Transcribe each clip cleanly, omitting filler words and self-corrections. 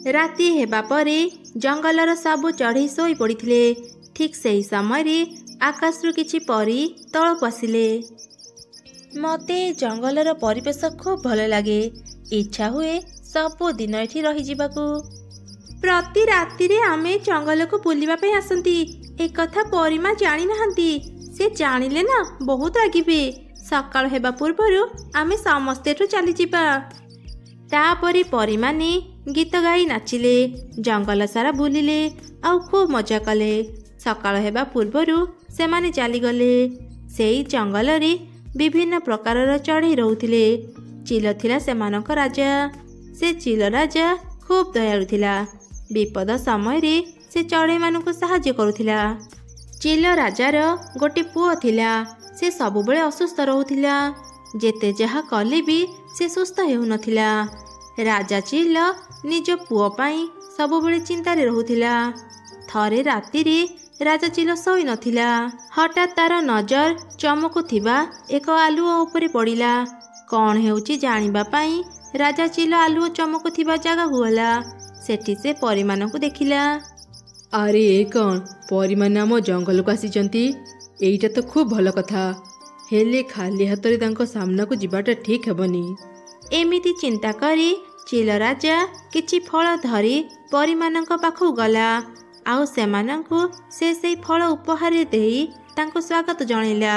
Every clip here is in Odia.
राति हेबा परे जंगलर सबु चढ़ी शोई पड़िथिले। ठीक सेही समय आकाशरू किछि परी तळକୁ आसिले। मते जंगलर परिवेश खूब भल लगे। इच्छा हुए सबु दिन एठी रही जिबाकू। प्रति राति रे आमे जंगल को बुलिबा पे आसंती। एक कथा परिमा जानी नहंती। से जानिले ना बहुत रागिबे। सकाळ हेबा पूर्वरु आमे समस्ते एठू चली जिबा। तापरे परिमा ने गीत गाई नाचिले। जंगल सारा बुलिले आउ खूब मजा कले। सकाळ हेबा पूर्वरु सेमाने चली गले। सेई जंगल रे विभिन्न प्रकारर चढ़ई रहुथिले। चिल थिला सेमानक राजा। से चिल राजा खूब दयालु थिला। विपद समय रे से चढ़ई मानकु सहाय्य करुथिला। चिल राजार गोटे पुओ थिला। से सबुबेले असुस्थ रहुथिला। जेते जहा कले भी से सुस्थ हेउ नथिला। राजा चिल निज पुओ पाई सबुबेले चिंतारे रहुथिला। थरे राति रे राजा चिल सोई नथिला। हठात तार नजर चमकुथिबा एक आलुओ उपरे पड़िला। कौन हेउची जानिबा पाई राजा चिल आलुओ चमकुथिबा जगह हुआला। सेठी से परिमानकु देखिला। अरे ए कौन परिमान आम जंगल को आसीचंती। एइटा तो खूब भल कथा। हेले खाली हातरे तांको सामना को जिबाटा ठीक हेबनी। एमिति चिंता करी चिल राजा किछि फल धरी परिमानक पाखु गला। आउ सेमानंकु से फल उपहार देई तांको स्वागत जणैला।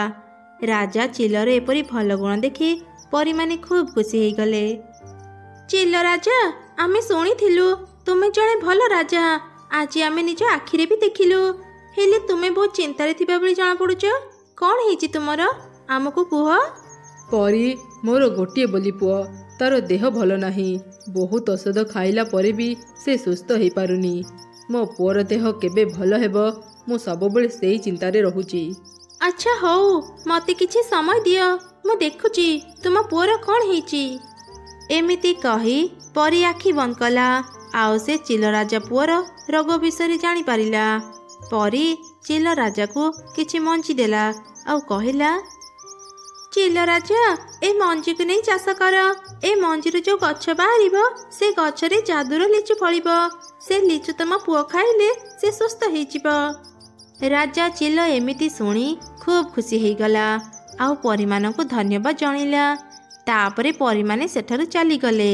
राजा चिलर एपरी भल गुण देखि परिमाने खूब खुशी हेई गले। चिल राजा आमे शुणिथिलु तुमे जणे भल राजा। आज आमे निज आखिरे भी देखिलु। हेले तुमे बहुत चिंतारे थिबा बेले जणा पडुछ। कौन हेची तुमर आमको कुह। परी मोर गोटिए बोली पुओ तार देह भल नाही। बहुत औषध खाइला परे भी से सुस्थ हेई पारुनी। मो पुओर देह केबे भल हेबो मु सबबेले सेई चिंतारे रहुची। अच्छा हौ मते किछि समय दियो मु देखुची तुम पुओर कौन हेची। एमिति कही परी आखि बंद कला। आउ से चिल राजा पुओर रोग विषय जानी पारिला। परी चिल राजा को किछि मंजी देला आउ कहिला चिल राजा ए मंजी को नहीं चाष कर। ए मंजीर जो गछ बाहरिबो से गछरे जादुर लिचु फलिबो। से लिचु तम पुओ खाइले से सुस्थ हेजिबो। राजा चिल एमिति सुनी खूब खुशी हेगला। आउ परिमान को धन्यवाद जणैला। तापरे परिमाने सेठारु चली गले।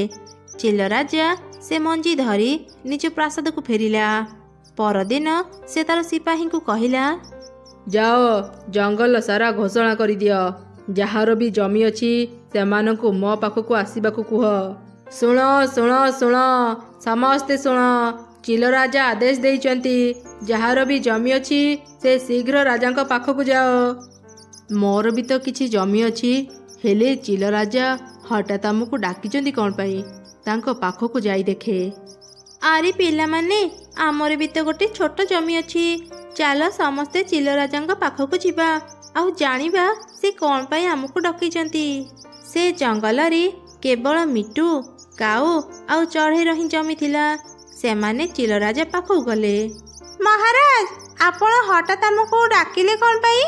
चिल राजा से मंजी धरी निज प्रासाद को फेरिला। परदिन से तार सिपाही को कहिला जाओ जंगल सारा घोषणा करि दियो। जहार भी जमी अछि सेमानंकु मो पाखकु आसीबाकु कुह। सुण सुण सुण समस्ते सुण। चिल राजा आदेश देइचंती जहार भी जमी अछि से शीघ्र राजांक पाखकु जाओ। मोर भी तो किछि जमी अछि हेले चिल राजा हठात आमको डाकिचंती कौन पाई तांको पाखकु जाई देखे। आरे पिला माने आमर भी तो गोटे छोट जमी अछि। चलो समस्ते चिल राजांक पाखकु जिबा आउ जानिबा से कौन पाई आमको डकिचंती। से जंगल रे केवल मिटू काऊ आउ चढ़ई रही जमी थिला। सेमाने चिल राजा पाखकु गले। महाराज आपण हठात आमको डाकिले कौन पाई।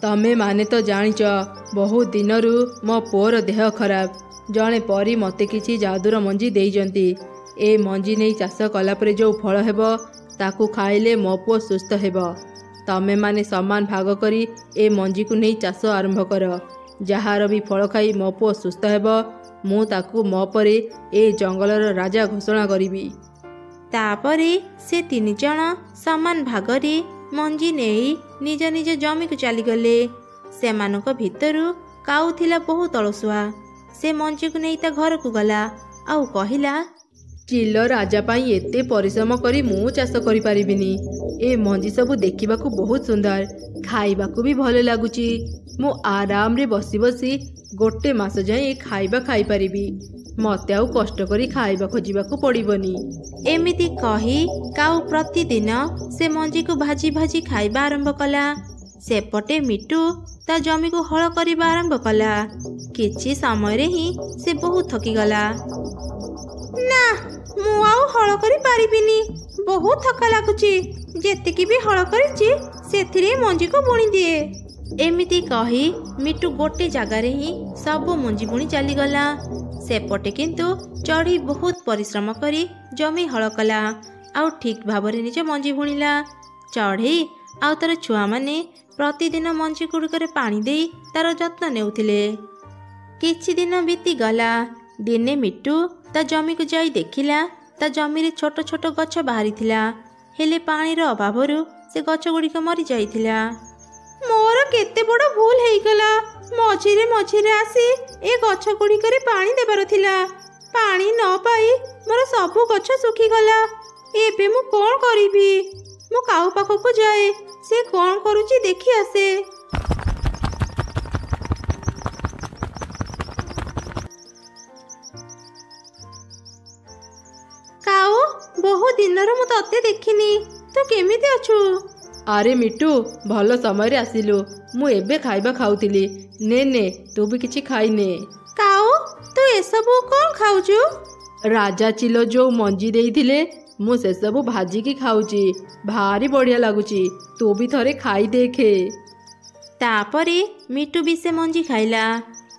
तमे माने तो जानिच बहुत दिनरु मो पुओर देह खराब। जणे परी मते किछि जादुर मंजी देइजंती। ए मंजी नहीं चाष कला परे जो फल हेबो ताकू खाइले मो पुओ सुस्थ हेबो। तमे माने समान भाग करी ए मंजी को नहीं चाष आरंभ कर। जहार भी फल खाई मो पुओ सुस्थ हेबो मु ताकू मो परे ए जंगलर राजा घोषणा करिबी। तापरे से तीन जण समान भागरे मंजी नेई निज निज जमी को चली गले। सेमानक भितरु काऊ थिला बहुत अलसुआ। से मंजी को नहीं ता घर को गला आउ कहिला चिल राजा पाई एते परिश्रम करी मु चाष करि परिबिनी। ए मंजी सबु देखिबाकू बहुत सुंदर खाइबाकू भी भल लागुची। मु आराम रे बसी बसी गोटे मास जाए खाइबा खाई परिबी। मते आउ कष्ट करी खाइबा खोजिबाकू पड़िबनी। एमिति कही काऊ प्रतिदिन से मंजी को भाजी भाजी खाइबा आरंभ कला। सेपटे मिटू ता जमी को हल करबा आरंभ कला। किछि समय रे ही से बहुत थकी गला। ना मु आउ हल करि पारिबिनी बहुत थका लागुची। जेतिकी भी हल करिछि सेथिरे मंजी को बुणी दिए। एमिति कही मिटू गोटे जगार ही सब मंजी बुणी चली गला। ସେପଟେ କିନ୍ତୁ ଚଢ଼େଇ ବହୁତ ପରିଶ୍ରମ କରି ଜମି ହଳ କଲା ଆଉ ଠିକ୍ ଭାବରେ ନିଜ ମଞ୍ଜି ବୁଣିଲା। ଚଢ଼େଇ ଆଉ ତାର ଛୁଆମାନେ ପ୍ରତିଦିନ ମଞ୍ଜି ଗୁଡ଼ିକରେ ପାଣି ଦେଇ ତାର ଯତ୍ନ ନେଉଥିଲେ। କିଛି ଦିନ ବିତିଗଲା। ଦିନେ ମିଟୁ ତା ଜମିକୁ ଯାଇ ଦେଖିଲା ତା ଜମିରେ ଛୋଟ ଛୋଟ ଗଛ ବାହାରିଥିଲା, ହେଲେ ପାଣିର ଅଭାବରୁ ସେ ଗଛ ଗୁଡ଼ିକ ମରିଯାଇଥିଲା। ମୋର କେତେ ବଡ଼ ଭୁଲ ହେଇଗଲା। ମଝିରେ ମଝିରେ ଆସି ଏ ଗଛ ଗୁଡ଼ିକରେ ପାଣି ଦେବାର ଥିଲା। ପାଣି ନ ପାଇ ମୋର ସବୁ ଗଛ ଶୁଖିଗଲା। ଏବେ ମୁଁ କ'ଣ କରିବି? ମୁଁ କାଉ ପାଖକୁ ଯାଏ, ସେ କ'ଣ କରୁଛି ଦେଖି ଆସେ। କାଉ, ବହୁ ଦିନରୁ ମୁଁ ତତେ ଦେଖିନି, ତୁ କେମିତି ଅଛୁ? ଆରେ ମିଟୁ, ଭଲ ସମୟରେ ଆସିଲୁ। ମୁଁ ଏବେ ଖାଇବା ଖାଉଥିଲି। ନେ ନେ, ତୁ ବି କିଛି ଖାଇନେ। କାଉ, ତୁ ଏସବୁ କ'ଣ ଖାଉଛୁ? ରାଜା ଚିଲ ଯୋଉ ମଞ୍ଜି ଦେଇଥିଲେ ମୁଁ ସେସବୁ ଭାଜିକି ଖାଉଛି। ଭାରି ବଢ଼ିଆ ଲାଗୁଛି। ତୁ ବି ଥରେ ଖାଇ ଦେଖେ। ତାପରେ ମିଟୁ ବି ସେ ମଞ୍ଜି ଖାଇଲା।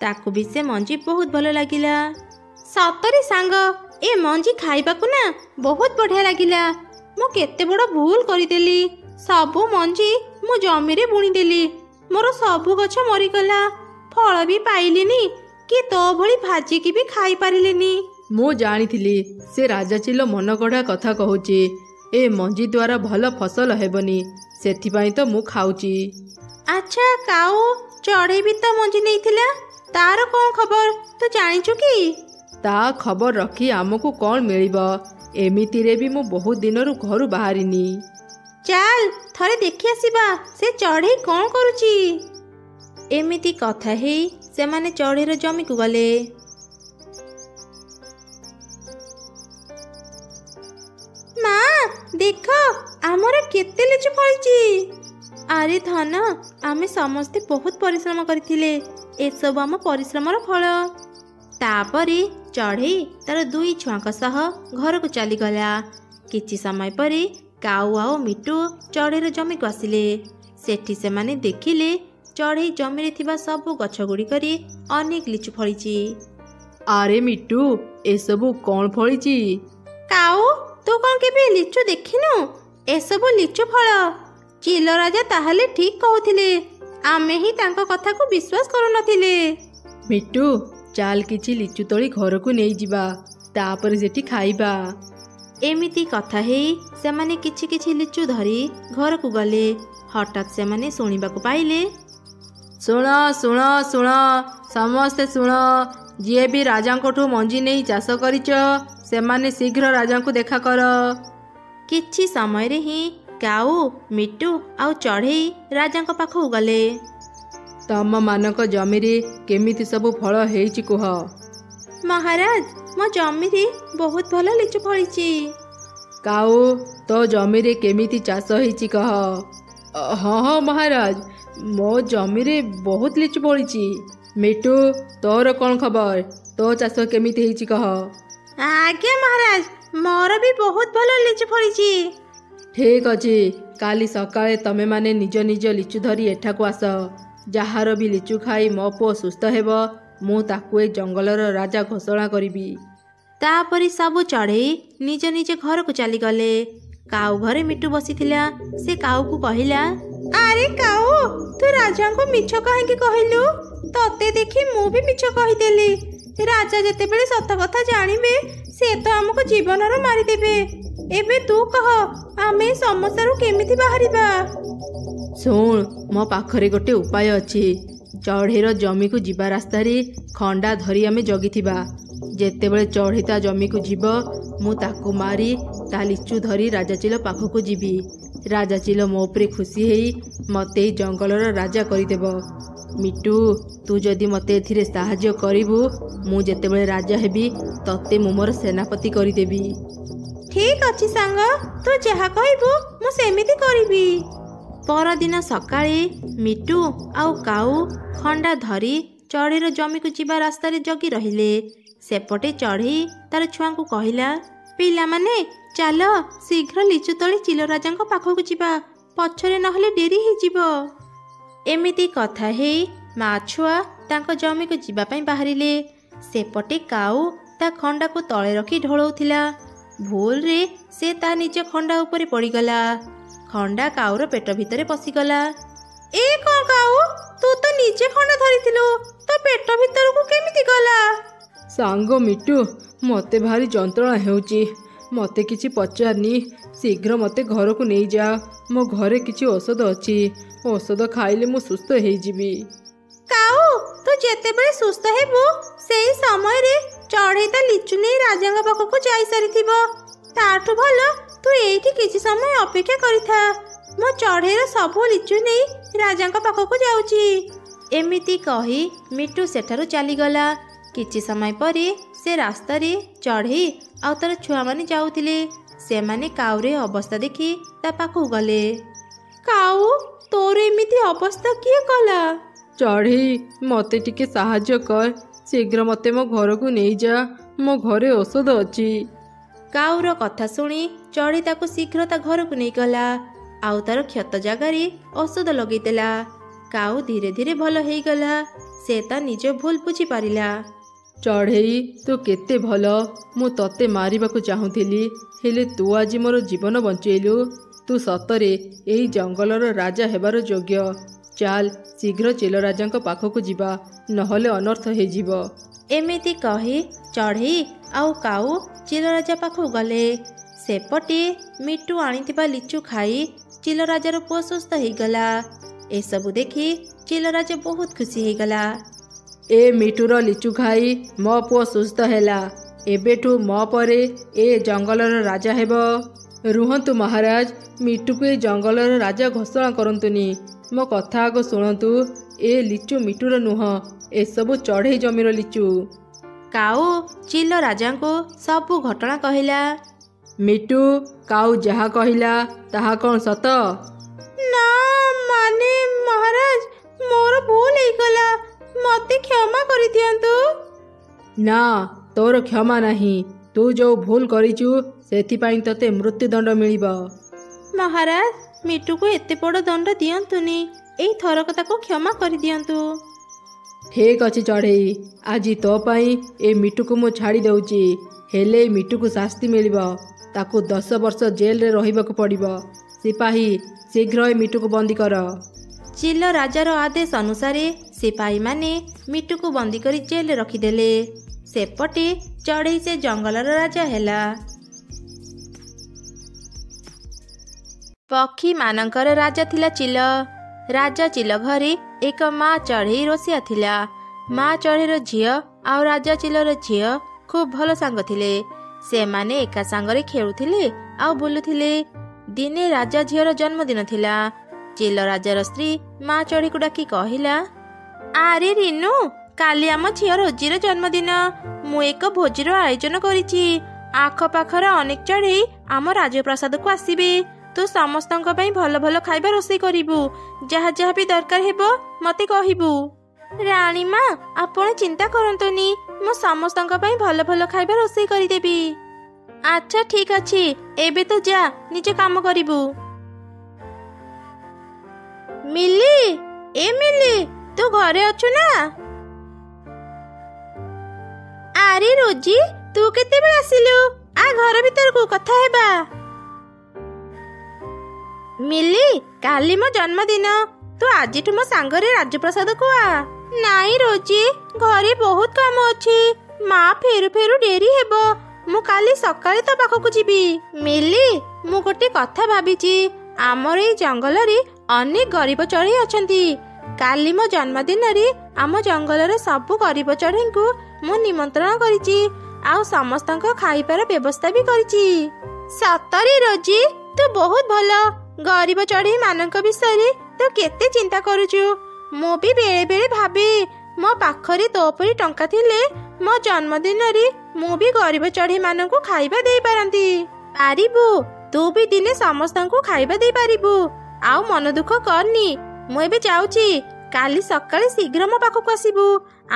ତାକୁ ବି ସେ ମଞ୍ଜି ବହୁତ ଭଲ ଲାଗିଲା। ସତରେ ସାଙ୍ଗ, ଏ ମଞ୍ଜି ଖାଇବାକୁ ନା ବହୁତ ବଢ଼ିଆ ଲାଗିଲା। ମୁଁ କେତେ ବଡ଼ ଭୁଲ କରିଦେଲି। ସବୁ ମଞ୍ଜି ମୁଁ ଜମିରେ ବୁଣିଦେଲି। ମୋର ସବୁ ଗଛ ମରିଗଲା। ଫଳ ବି ପାଇଲିନି କି ତୋ ଭଳି ଭାଜିକି ବି ଖାଇପାରିଲିନି। ମୁଁ ଜାଣିଥିଲି ସେ ରାଜା ଚିଲ ମନ ଗଢ଼ା କଥା କହୁଛି। ଏ ମଞ୍ଜି ଦ୍ୱାରା ଭଲ ଫସଲ ହେବନି, ସେଥିପାଇଁ ତ ମୁଁ ଖାଉଛି। ଆଚ୍ଛା କାଉ, ଚଢ଼େଇ ବି ତ ମଞ୍ଜି ନେଇଥିଲା, ତାର କ'ଣ ଖବର ତୁ ଜାଣିଛୁ କି? ତା ଖବର ରଖି ଆମକୁ କ'ଣ ମିଳିବ? ଏମିତିରେ ବି ମୁଁ ବହୁତ ଦିନରୁ ଘରୁ ବାହାରିନି। ଚାଲ ଥରେ ଦେଖି ଆସିବା ସେ ଚଢ଼େଇ କ'ଣ କରୁଛି। ଏମିତି କଥା ହେଇ ସେମାନେ ଚଢ଼େଇର ଜମିକୁ ଗଲେ। ମା, ଦେଖ ଆମର କେତେ ଲିଚୁ ଫଳିଛି। ଆରେ ଧନ, ଆମେ ସମସ୍ତେ ବହୁତ ପରିଶ୍ରମ କରିଥିଲେ। ଏସବୁ ଆମ ପରିଶ୍ରମର ଫଳ। ତାପରେ ଚଢ଼େଇ ତାର ଦୁଇ ଛୁଆଙ୍କ ସହ ଘରକୁ ଚାଲିଗଲା। କିଛି ସମୟ ପରେ କାଉ ଆଉ ମିଟୁ ଚଢ଼େଇର ଜମିକୁ ଆସିଲେ। ସେଠି ସେମାନେ ଦେଖିଲେ ଚଢ଼େଇ ଜମିରେ ଥିବା ସବୁ ଗଛ ଗୁଡ଼ିକରେ ଅନେକ ଲିଚୁ ଫଳିଛି। ଆରେ ମିଟୁ, ଏସବୁ କ'ଣ ଫଳିଛି? କାଉ, ତୁ କ'ଣ କେବେ ଲିଚୁ ଦେଖିନୁ? ଏସବୁ ଲିଚୁ ଫଳ। ଚିଲ ରାଜା ତାହେଲେ ଠିକ୍ କହୁଥିଲେ। ଆମେ ହିଁ ତାଙ୍କ କଥାକୁ ବିଶ୍ୱାସ କରୁନଥିଲେ। ମିଟୁ, ଚାଲ କିଛି ଲିଚୁ ତୋଳି ଘରକୁ ନେଇଯିବା, ତାପରେ ସେଠି ଖାଇବା। ଏମିତି କଥା ହେଇ ସେମାନେ କିଛି କିଛି ଲିଚୁ ଧରି ଘରକୁ ଗଲେ। ହଠାତ୍ ସେମାନେ ଶୁଣିବାକୁ ପାଇଲେ, ଶୁଣ ଶୁଣ ଶୁଣ, ସମସ୍ତେ ଶୁଣ। ଯିଏ ବି ରାଜାଙ୍କଠୁ ମଞ୍ଜି ନେଇ ଚାଷ କରିଛ, ସେମାନେ ଶୀଘ୍ର ରାଜାଙ୍କୁ ଦେଖା କର। କିଛି ସମୟରେ ହିଁ କାଉ, ମିଟୁ ଆଉ ଚଢ଼େଇ ରାଜାଙ୍କ ପାଖକୁ ଗଲେ। ତମମାନଙ୍କ ଜମିରେ କେମିତି ସବୁ ଫଳ ହେଇଛି କୁହ? ମହାରାଜ, ମୋ ଜମିରେ ବହୁତ ଭଲ ଲିଚୁ ଫଳିଛି। କାଉ, ତୋ ଜମିରେ କେମିତି ଚାଷ ହେଇଛି କହ? ହଁ ହଁ ମହାରାଜ, ମୋ ଜମିରେ ବହୁତ ଲିଚୁ ଫଳିଛି। ମିଟୁ, ତୋର କ'ଣ ଖବର? ତୋ ଚାଷ କେମିତି ହେଇଛି କହ? ଆଜ୍ଞା ମହାରାଜ, ମୋର ବି ବହୁତ ଭଲ ଲିଚୁ ଫଳିଛି। ଠିକ୍ ଅଛି, କାଲି ସକାଳେ ତମେମାନେ ନିଜ ନିଜ ଲିଚୁ ଧରି ଏଠାକୁ ଆସ। ଯାହାର ବି ଲିଚୁ ଖାଇ ମୋ ପୁଅ ସୁସ୍ଥ ହେବ, ମୁଁ ତାକୁ ଏ ଜଙ୍ଗଲର ରାଜା ଘୋଷଣା କରିବି। ତାପରେ ସବୁ ଚଢ଼େଇ ନିଜ ନିଜ ଘରକୁ ଚାଲିଗଲେ। କାଉ ଘରେ ମିଟୁ ବସିଥିଲା। ସେ କାଉକୁ କହିଲା, ଆରେ କାଉ, ତୁ ରାଜାଙ୍କୁ ମିଛ କାହିଁକି କହିଲୁ? ତତେ ଦେଖି ମୁଁ ବି ମିଛ କହିଦେଲି। ରାଜା ଯେତେବେଳେ ସତ କଥା ଜାଣିବେ, ସେ ତ ଆମକୁ ଜୀବନରୁ ମାରିଦେବେ। ଏବେ ତୁ କହ, ଆମେ ଏ ସମସ୍ୟାରୁ କେମିତି ବାହାରିବା? ଶୁଣ, ମୋ ପାଖରେ ଗୋଟେ ଉପାୟ ଅଛି। ଚଢ଼େଇର ଜମିକୁ ଯିବା ରାସ୍ତାରେ ଖଣ୍ଡା ଧରି ଆମେ ଜଗିଥିବା। ଯେତେବେଳେ ଚଢ଼େଇ ତା ଜମିକୁ ଯିବ, ମୁଁ ତାକୁ ମାରି ତା ଲିଚୁ ଧରି ରାଜାଚିଲ ପାଖକୁ ଯିବି। ରାଜାଚିଲ ମୋ ଉପରେ ଖୁସି ହେଇ ମୋତେ ଏଇ ଜଙ୍ଗଲର ରାଜା କରିଦେବ। ମିଟୁ, ତୁ ଯଦି ମୋତେ ଏଥିରେ ସାହାଯ୍ୟ କରିବୁ, ମୁଁ ଯେତେବେଳେ ରାଜା ହେବି, ତତେ ମୁଁ ମୋର ସେନାପତି କରିଦେବି। ଠିକ୍ ଅଛି ସାଙ୍ଗ, ତୁ ଯାହା କହିବୁ ମୁଁ ସେମିତି କରିବି। ପରଦିନ ସକାଳେ ମିଟୁ ଆଉ କାଉ ଖଣ୍ଡା ଧରି ଚଢ଼େଇର ଜମିକୁ ଯିବା ରାସ୍ତାରେ ଜଗି ରହିଲେ। ସେପଟେ ଚଢ଼େଇ ତାର ଛୁଆଙ୍କୁ କହିଲା, ପିଲାମାନେ ଚାଲ ଶୀଘ୍ର ଲିଚୁ ତୋଳି ଚିଲ ରାଜାଙ୍କ ପାଖକୁ ଯିବା, ପଛରେ ନହେଲେ ଡେରି ହେଇଯିବ। ଏମିତି କଥା ହେଇ ମା ଛୁଆ ତାଙ୍କ ଜମିକୁ ଯିବା ପାଇଁ ବାହାରିଲେ। ସେପଟେ କାଉ ତା ଖଣ୍ଡାକୁ ତଳେ ରଖି ଢଳଉଥିଲା। ଭୁଲରେ ସେ ତା ନିଜ ଖଣ୍ଡା ଉପରେ ପଡ଼ିଗଲା। ଖଣ୍ଡା କାଉର ପେଟ ଭିତରେ ପଶିଗଲା। ଏ କ'ଣ କାଉ, ତୁ ତ ନିଜେ ଖଣ୍ଡା ଧରିଥିଲୁ, ତୋ ପେଟ ଭିତରକୁ କେମିତି ଗଲା? ସାଙ୍ଗ ମିଟୁ, ମୋତେ ଭାରି ଯନ୍ତ୍ରଣା ହେଉଛି। ମୋତେ କିଛି ପଚାରନି, ଶୀଘ୍ର ମୋତେ ଘରକୁ ନେଇଯା। ମୋ ଘରେ କିଛି ଔଷଧ ଅଛି, ଔଷଧ ଖାଇଲେ ମୁଁ ସୁସ୍ଥ ହେଇଯିବି। କାଉ, ତୁ ଯେତେବେଳେ ସୁସ୍ଥ ହେବୁ ସେଇ ସମୟରେ ଚଢ଼େଇ ତା ଲିଚୁ ନେଇ ରାଜାଙ୍କ ପାଖକୁ ଯାଇସାରିଥିବ। ତାଠୁ ଭଲ ତୁ ଏଇଠି କିଛି ସମୟ ଅପେକ୍ଷା କରିଥା। ମୋ ଚଢ଼େଇର ସବୁ ଲିଚୁ ନେଇ ରାଜାଙ୍କ ପାଖକୁ ଯାଉଛି। ଏମିତି କହି ମିଟୁ ସେଠାରୁ ଚାଲିଗଲା। କିଛି ସମୟ ପରେ ସେ ରାସ୍ତାରେ ଚଢ଼େଇ ଆଉ ତାର ଛୁଆମାନେ ଯାଉଥିଲେ। ସେମାନେ କାଉର ଅବସ୍ଥା ଦେଖି ତା ପାଖକୁ ଗଲେ। କାଉ, ତୋର ଏମିତି ଅବସ୍ଥା କିଏ କଲା? ଚଢ଼େଇ, ମୋତେ ଟିକେ ସାହାଯ୍ୟ କର। ଶୀଘ୍ର ମୋତେ ମୋ ଘରକୁ ନେଇଯା, ମୋ ଘରେ ଔଷଧ ଅଛି। କାଉର କଥା ଶୁଣି ଚଢ଼େଇ ତାକୁ ଶୀଘ୍ର ତା ଘରକୁ ନେଇଗଲା। ଆଉ ତାର କ୍ଷତ ଜାଗାରେ ଔଷଧ ଲଗେଇଦେଲା। କାଉ ଧୀରେ ଧୀରେ ଭଲ ହେଇଗଲା। ସେ ତା ନିଜ ଭୁଲ ବୁଝିପାରିଲା। ଚଢ଼େଇ, ତୁ କେତେ ଭଲ। ମୁଁ ତତେ ମାରିବାକୁ ଚାହୁଁଥିଲି, ହେଲେ ତୁ ଆଜି ମୋର ଜୀବନ ବଞ୍ଚେଇଲୁ। ତୁ ସତରେ ଏହି ଜଙ୍ଗଲର ରାଜା ହେବାର ଯୋଗ୍ୟ। ଚାଲ ଶୀଘ୍ର ଚିଲ ରାଜାଙ୍କ ପାଖକୁ ଯିବା, ନହେଲେ ଅନର୍ଥ ହେଇଯିବ। ଏମିତି କହି ଚଢ଼େଇ ଆଉ କାଉ ଚିଲ ରାଜା ପାଖକୁ ଗଲେ। ସେପଟେ ମିଟୁ ଆଣିଥିବା ଲିଚୁ ଖାଇ ଚିଲ ରାଜାର ପୁଅ ସୁସ୍ଥ ହେଇଗଲା। ଏସବୁ ଦେଖି ଚିଲ ରାଜା ବହୁତ ଖୁସି ହେଇଗଲା। ଏ ମିଟୁର ଲିଚୁ ଖାଇ ମୋ ପୁଅ ସୁସ୍ଥ ହେଲା। ଏବେଠୁ ମୋ ପରେ ଏ ଜଙ୍ଗଲର ରାଜା ହେବ। ରୁହନ୍ତୁ ମହାରାଜ, ମିଟୁକୁ ଏ ଜଙ୍ଗଲର ରାଜା ଘୋଷଣା କରନ୍ତୁନି। ମୋ କଥା ଆଗ ଶୁଣନ୍ତୁ। ଏ ଲିଚୁ ମିଟୁର ନୁହଁ, ଏସବୁ ଚଢ଼େଇ ଜମିର ଲିଚୁ। କାଉ ଚିଲ ରାଜାଙ୍କୁ ସବୁ ଘଟଣା କହିଲା। ମିଟୁ, କାଉ ଯାହା କହିଲା ତାହା କ'ଣ ସତ? ନା, ମାନେ ମହାରାଜ, ମୋର ଭୁଲ ହେଇଗଲା, ମୋତେ କ୍ଷମା କରିଦିଅନ୍ତୁ। ନା, ତୋର କ୍ଷମା ନାହିଁ। ତୁ ଯେଉଁ ଭୁଲ କରିଛୁ ସେଥିପାଇଁ ତତେ ମୃତ୍ୟୁଦଣ୍ଡ ମିଳିବ। ମହାରାଜ, ମିଟୁକୁ ଏତେ ବଡ଼ ଦଣ୍ଡ ଦିଅନ୍ତୁନି, ଏଇ ଥରକ ତାକୁ କ୍ଷମା କରିଦିଅନ୍ତୁ। ଠିକ୍ ଅଛି ଚଢ଼େଇ, ଆଜି ତୋ ପାଇଁ ଏ ମିଟୁକୁ ମୁଁ ଛାଡ଼ି ଦେଉଛି। ହେଲେ ଏ ମିଟୁକୁ ଶାସ୍ତି ମିଳିବ। ତାକୁ 10 ବର୍ଷ ଜେଲରେ ରହିବାକୁ ପଡ଼ିବ। ସିପାହୀ, ଶୀଘ୍ର ଏ ମିଟୁକୁ ବନ୍ଦୀ କର। ଚିଲ ରାଜାର ଆଦେଶ ଅନୁସାରେ ସିପାହୀମାନେ ମିଟୁକୁ ବନ୍ଦୀ କରି ଜେଲରେ ରଖିଦେଲେ। ସେପଟେ ଚଢ଼େଇ ସେ ଜଙ୍ଗଲର ରାଜା ହେଲା। ପକ୍ଷୀମାନଙ୍କର ରାଜା ଥିଲା ଚିଲ। ରାଜା ଚିଲ ଘରେ ଏକ ମା ଚଢ଼େଇ ରୋଷିଆ ଥିଲା। ମା ଚଢ଼େଇର ଝିଅ ଆଉ ରାଜା ଚିଲର ଝିଅ ଖୁବ୍ ଭଲ ସାଙ୍ଗ ଥିଲେ। ସେମାନେ ଏକା ସାଙ୍ଗରେ ଖେଳୁଥିଲେ ଆଉ ବୁଲୁଥିଲେ। ଦିନେ ରାଜା ଝିଅର ଜନ୍ମଦିନ ଥିଲା। ଚିଲ ରାଜାର ସ୍ତ୍ରୀ ମା ଚଢ଼େଇକୁ ଡାକି କହିଲା, ଆରେ ରିନୁ, କାଲି ଆମ ଝିଅ ରୋଜିର ଜନ୍ମଦିନ। ମୁଁ ଏକ ଭୋଜିର ଆୟୋଜନ କରିଛି। ଆଖପାଖର ଅନେକ ଚଢ଼େଇ ଆମ ରାଜପ୍ରାସାଦକୁ ଆସିବେ। ତୁ ସମସ୍ତଙ୍କ ପାଇଁ ଭଲ ଭଲ ଖାଇବା ରୋଷେଇ କରିବୁ। ଯାହା ଯାହା ବି ଦରକାର ହେବ ମୋତେ କହିବୁ। ରାଣୀ ମା, ଆପଣ ଚିନ୍ତା କରନ୍ତୁନି, ମୁଁ ସମସ୍ତଙ୍କ ପାଇଁ ଭଲ ଭଲ ଖାଇବା ରୋଷେଇ କରିଦେବି। ଆଚ୍ଛା ଠିକ୍ ଅଛି, ଏବେ ତୁ ଯା, ନିଜ କାମ କରିବୁ। ମିଲି, ଏ ମିଲି, ତୁ ଘରେ ଅଛୁ ନା? ଆରେ ରୋଜି, ତୁ କେତେବେଳେ ଆସିଲୁ? ଆ ଘର ଭିତରକୁ କଥା ହେବା। ମିଲି, କାଲି ମୋ ଜନ୍ମଦିନ। ତୁ ଆଜିଠୁ ମୋ ସାଙ୍ଗରେ ରାଜପ୍ରାସାଦକୁ ଆ। ନାଇଁ ରୋଜି, ଘରେ ବହୁତ କାମ ଅଛି। ମା ଫେରୁ ଫେରୁ ଡେରି ହେବ। ମୁଁ କାଲି ସକାଳେ ତୋ ପାଖକୁ ଯିବି। ମିଲି, ମୁଁ ଗୋଟେ କଥା ଭାବିଛି। ଆମର ଏଇ ଜଙ୍ଗଲରେ ଅନେକ ଗରିବ ଚଢ଼େଇ ଅଛନ୍ତି। କାଲି ମୋ ଜନ୍ମଦିନରେ ଆମ ଜଙ୍ଗଲର ସବୁ ଗରିବ ଚଢ଼େଇଙ୍କୁ ମୁଁ ନିମନ୍ତ୍ରଣ କରିଛି। ଆଉ ସମସ୍ତଙ୍କ ଖାଇବାର ବ୍ୟବସ୍ଥା ବି କରିଛି। ସତରେ ରୋଜି, ତୁ ବହୁତ ଭଲ। ଗରିବ ଚଢ଼େଇ ମାନଙ୍କ ବିଷୟରେ ତୁ କେତେ ଚିନ୍ତା କରୁଛୁ। ମୁଁ ବି ବେଳେ ବେଳେ ଭାବେ, ମୋ ପାଖରେ ତୋ ପରି ଟଙ୍କା ଥିଲେ ମୋ ଜନ୍ମଦିନରେ ମୁଁ ବି ଗରିବ ଚଢ଼େଇ ମାନଙ୍କୁ ଖାଇବା ଦେଇପାରନ୍ତି। ପାରିବୁ, ତୁ ବି ଦିନେ ସମସ୍ତଙ୍କୁ ଖାଇବା ଦେଇପାରିବୁ। ଆଉ ମନ ଦୁଃଖ କରନି, ମୁଁ ଏବେ ଯାଉଛି। କାଲି ସକାଳେ ଶୀଘ୍ର ମୋ ପାଖକୁ ଆସିବୁ।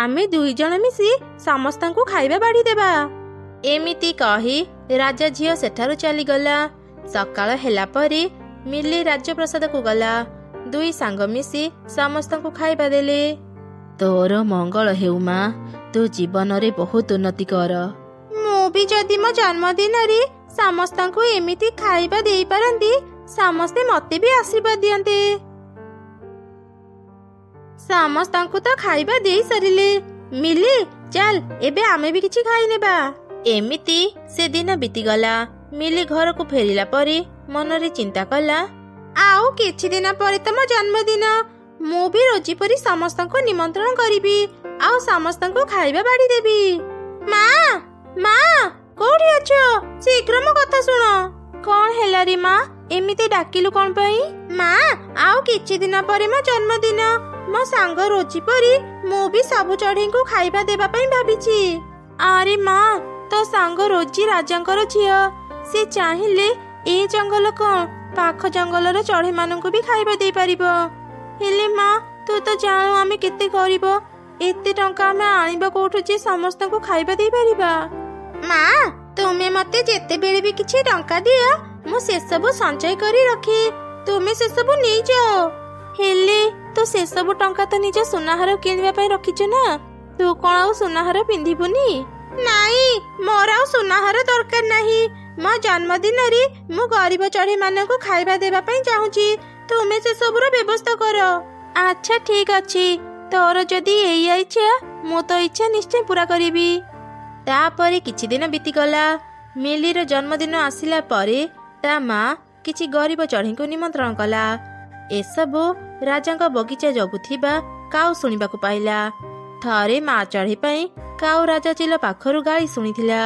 ଆମେ 2 ଜଣ ମିଶି ସମସ୍ତଙ୍କୁ ଖାଇବା ବାଢ଼ିଦେବା। ଏମିତି କହି ରାଜା ଝିଅ ସେଠାରୁ ଚାଲିଗଲା। ସକାଳ ହେଲା ପରେ ମିଲି ରାଜପ୍ରାସାଦକୁ ଗଲା। 2 ସାଙ୍ଗ ମିଶି ସମସ୍ତଙ୍କୁ ଖାଇବା ଦେଲେ। ତୋର ମଙ୍ଗଳ ହେଉ ମା, ତୁ ତୁ ଜୀବନରେ ବହୁତ ଉନ୍ନତି କର। ମୁଁ ବି ଯଦି ମୋ ଜନ୍ମଦିନରେ ସମସ୍ତଙ୍କୁ ଏମିତି ଖାଇବା ଦେଇପାରନ୍ତି, ସମସ୍ତେ ମତେ ବି ଆଶୀର୍ବାଦ ଦିଅନ୍ତେ। ସମସ୍ତଙ୍କୁ ତ ଖାଇବା ଦେଇ ସାରିଲେ, ମିଲି ଚାଲ ଏବେ ଆମେ ବି କିଛି ଖାଇନେବା। ଏମିତି ସେଦିନ ବିତିଗଲା। ମିଲି ଘରକୁ ଫେରିଲା ପରେ ମନରେ ଚିନ୍ତା କଲା, ଆଉ କିଛି ଦିନ ପରେ ତ ମୋ ଜନ୍ମଦିନ। ମୁଁ ବି ରୋଜି ପରି ସମସ୍ତଙ୍କୁ ନିମନ୍ତ୍ରଣ କରିବି, ଆଉ ସମସ୍ତଙ୍କୁ ଖାଇବା ବାଢି ଦେବି। ମା ମା କୋଉଠି ଅଛ? ଶୀଘ୍ର ମୋ କଥା ଶୁଣ। କଣ ହେଲା ରେ ମା, ଏମିତି ଡାକିଲୁ କଣ ପାଇଁ? ମା ଆଉ କିଛି ଦିନ ପରେ ମୋ ଜନ୍ମଦିନ। ମୋ ସାଙ୍ଗ ରୋଜି ପରି ମୁଁ ବି ସବୁ ଚଢେଇଙ୍କୁ ଖାଇବା ଦେବା ପାଇଁ ଭାବିଛି। ଆରେ ମା, ତୋ ସାଙ୍ଗ ରୋଜି ରାଜାଙ୍କର ଝିଅ। ସେ ଚାହିଁଲେ ଏ ଜଙ୍ଗଲ କଣ ପାଖ ଜଙ୍ଗଲର ଚଢେଇ ମାନଙ୍କୁ ବି ଖାଇବା ଦେଇପାରିବ। ହେଲେ ମା, ତୁ ତ ଜାଣୁ ଆମେ କେତେ ଗରିବ। ଏତେ ଟଙ୍କା ଆମେ ଆଣିବା କୋଉଠୁ ଯେ ସମସ୍ତଙ୍କୁ ଖାଇବା ଦେଇପାରିବା? ମା, ତୁମେ ମତେ ଯେତେବେଳେ ବି କିଛି ଟଙ୍କା ଦିଅ, ମୁଁ ସେସବୁ ସଞ୍ଚୟ କରି ରଖେ। ତୁମେ ସେସବୁ ନେଇଯାଅ। ହେଲେ ତୁ ସେସବୁ ଟଙ୍କା ତ ନିଜ ସୁନାହାର କିଣିବା ପାଇଁ ରଖିଛୁ ନା। ତୁ କଣ ଆଉ ସୁନାହାର ପିନ୍ଧିବୁନି? ନାଇଁ, ମୋର ଆଉ ସୁନାହାର ଦରକାର ନାହିଁ। ମୋ ଜନ୍ମଦିନରେ ମୁଁ ଗରିବ ଚଢେଇ ମାନଙ୍କୁ ଖାଇବା ଦେବା ପାଇଁ ଚାହୁଁଛି। ତୁମେ ସେସବୁର ବ୍ୟବସ୍ଥା କର। ଆଚ୍ଛା ଠିକ ଅଛି, ତୋର ଯଦି ଏଇଆ ଇଚ୍ଛା, ମୁଁ ତ ଇଚ୍ଛା ନିଶ୍ଚୟ ପୁରା କରିବି। ତାପରେ କିଛି ଦିନ ବିତିଗଲା। ମିଲିର ଜନ୍ମଦିନ ଆସିଲା ପରେ ତା ମା କିଛି ଗରିବ ଚଢେଇଙ୍କୁ ନିମନ୍ତ୍ରଣ କଲା। ଏସବୁ ରାଜାଙ୍କ ବଗିଚା ଜଗୁଥିବା କାଉ ଶୁଣିବାକୁ ପାଇଲା। ଥରେ ମା ଚଢେଇ ପାଇଁ କାଉ ରାଜା ଚିଲ ପାଖରୁ ଗାଳି ଶୁଣିଥିଲା।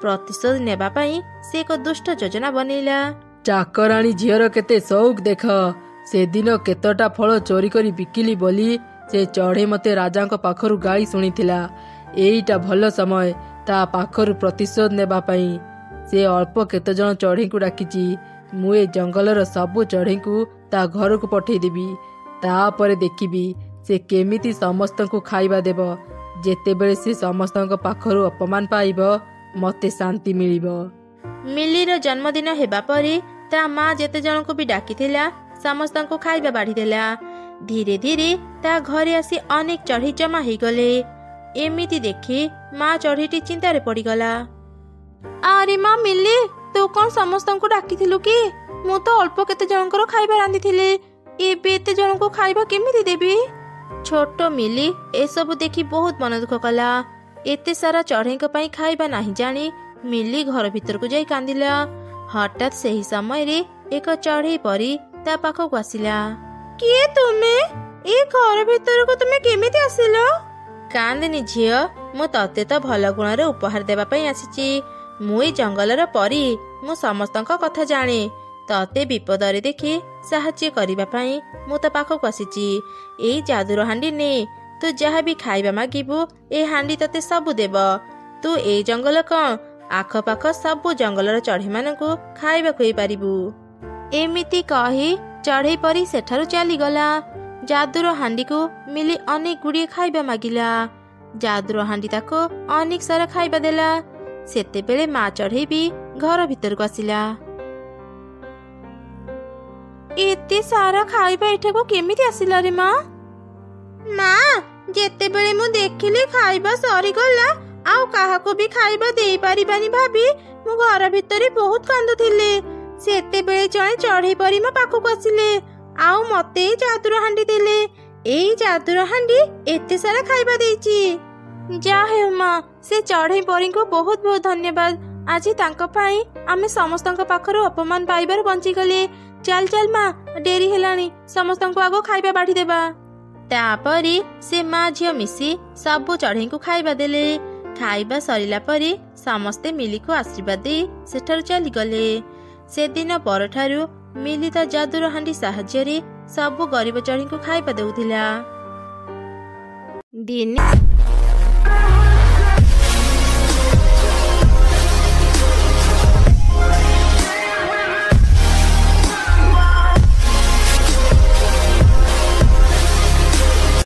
ପ୍ରତିଶୋଧ ନେବା ପାଇଁ ସେ ଏକ ଦୁଷ୍ଟ ଯୋଜନା ବନେଇଲା। ଚାକରାଣୀ ଝିଅର କେତେ ସଉକ ଦେଖ। ସେଦିନ କେତେଟା ଫଳ ଚୋରି କରି ବିକିଲି ବୋଲି ସେ ଚଢ଼େଇ ମତେ ରାଜାଙ୍କ ପାଖରୁ ଗାଳି ଶୁଣିଥିଲା। ଏଇଟା ଭଲ ସମୟ ତା ପାଖରୁ ପ୍ରତିଶୋଧ ନେବା ପାଇଁ। ସେ ଅଳ୍ପ କେତେଜଣ ଚଢ଼େଇଙ୍କୁ ଡାକିଛି। ମୁଁ ଏ ଜଙ୍ଗଲର ସବୁ ଚଢ଼େଇଙ୍କୁ ତା ଘରକୁ ପଠେଇଦେବି। ତାପରେ ଦେଖିବି ସେ କେମିତି ସମସ୍ତଙ୍କୁ ଖାଇବା ଦେବ। ଯେତେବେଳେ ସେ ସମସ୍ତଙ୍କ ପାଖରୁ ଅପମାନ ପାଇବ, ମତେ ଶାନ୍ତି ମିଳିବ। ମିଲିର ଜନ୍ମଦିନ ହେବା ପରେ ତା ମା ଯେତେ ଜଣଙ୍କୁ ବି ଡାକିଥିଲା, ସମସ୍ତଙ୍କୁ ଖାଇବା ବାଢିଦେଲା। ଧୀରେ ଧୀରେ ତା ଘରେ ଆସି ଅନେକ ଚଢ଼େଇ ଜମା ହେଇଗଲେ। ଏମିତି ଦେଖି ମା ଚଢ଼େଇଟି ଚିନ୍ତାରେ ପଡିଗଲା। ଆରେ ମା ମିଲି, ତୁ କଣ ସମସ୍ତଙ୍କୁ ଡାକିଥିଲୁ କି? ମୁଁ ତ ଅଳ୍ପ କେତେ ଜଣଙ୍କର ଖାଇବା ରାନ୍ଧିଥିଲି। ଏବେ ଏତେ ଜଣଙ୍କୁ ଖାଇବା କେମିତି ଦେବି? ଛୋଟ ମିଲି ଏସବୁ ଦେଖି ବହୁତ ମନ ଦୁଃଖ କଲା। ଏତେ ସାରା ଚଢ଼େଇଙ୍କ ପାଇଁ ଖାଇବା ନାହିଁ ଜାଣି ମିଲି ଘର ଭିତରକୁ ଯାଇ କାନ୍ଦିଲା। ହଠାତ୍ ସେହି ସମୟରେ ଏକ ଚଢ଼େଇ ପରି ତା ପାଖକୁ ଆସିଲା। କିଏ ତୁମେ? ଏ ଘର ଭିତରକୁ ତୁମେ କେମିତି ଆସିଲ? କାନ୍ଦିନି ଝିଅ, ମୁଁ ତତେ ତ ଭଲ ଗୁଣରେ ଉପହାର ଦେବା ପାଇଁ ଆସିଛି। ମୁଁ ଏ ଜଙ୍ଗଲର ପରି, ମୁଁ ସମସ୍ତଙ୍କ କଥା ଜାଣେ। ତତେ ବିପଦରେ ଦେଖି ସାହାଯ୍ୟ କରିବା ପାଇଁ ମୁଁ ତ ପାଖକୁ ଆସିଛି। ଏଇ ଯାଦୁର ହାଣ୍ଡି ନେ। ତୁ ଯାହା ବି ଖାଇବା ମାଗିବୁ, ଏ ହାଣ୍ଡି ତତେ ସବୁ ଦେବ। ତୁ ଏଇ ଜଙ୍ଗଲ କଣ ଆଖପାଖ ସବୁ ଜଙ୍ଗଲର ଚଢ଼େଇ ମାନଙ୍କୁ ଖାଇବା ଖୁଆଇ ପାରିବୁ। ଏମିତି କହି ଚଢ଼େଇ ପରି ସେଠାରୁ ଚାଲିଗଲା। ଯାଦୁର ହାଣ୍ଡିକୁ ମିଲି ଅନେକ ଗୁଡ଼ିଏ ଖାଇବା ମାଗିଲା। ଯାଦୁର ହାଣ୍ଡି ତାକୁ ଅନେକ ସାରା ଖାଇବା ଦେଲା। ସେତେବେଳେ ମା ଚଢ଼େଇ ବି ଘର ଭିତରକୁ ଆସିଲା। ଏତେ ସାରା ଖାଇବା ଏଠାକୁ କେମିତି ଆସିଲା ରେ ମା? ମା, ଯେତେବେଳେ ମୁଁ ଦେଖିଲି ଖାଇବା ସରିଗଲା, ଆଉ କାହାକୁ ବି ଖାଇବା ଦେଇପାରିବାନି ଭାବି ମୁଁ ଘର ଭିତରେ ବହୁତ କାନ୍ଦୁଥିଲି। ସେତେବେଳେ ଜଣେ ଚଢ଼େଇ ପରି ମୋ ପାଖକୁ ଆସିଲେ, ଆଉ ମତେ ଏଇ ଯାଦୁର ହାଣ୍ଡି ଦେଲେ। ଏଇ ଯାଦୁର ହାଣ୍ଡି ଏତେ ସାରା ଖାଇବା ଦେଇଛି। ଯାହା ହେଉ ମା, ସେ ଚଢ଼େଇ ପରୀଙ୍କୁ ବହୁତ ବହୁତ ଧନ୍ୟବାଦ। ଆଜି ତାଙ୍କ ପାଇଁ ଆମେ ସମସ୍ତଙ୍କ ପାଖରୁ ଅପମାନ ପାଇବାରୁ ବଞ୍ଚିଗଲେ। ଚାଲ ଚାଲ ମା, ଡେରି ହେଲାଣି, ସମସ୍ତଙ୍କୁ ଆଗ ଖାଇବା ବାଢି ଦେବା। ତାପରେ ସେ ମା ଝିଅ ମିଶି ସବୁ ଚଢ଼େଇଙ୍କୁ ଖାଇବା ଦେଲେ। ଖାଇବା ସରିଲା ପରେ ସମସ୍ତେ ମିଲିକୁ ଆଶୀର୍ବାଦ ଦେଇ ସେଠାରୁ ଚାଲିଗଲେ। ସେଦିନ ପରଠାରୁ ମିଲି ତା ଯାଦୁର ହାଣ୍ଡି ସାହାଯ୍ୟରେ ସବୁ ଗରିବ ଚଢ଼େଇଙ୍କୁ ଖାଇବା ଦେଉଥିଲା। ଦିନେ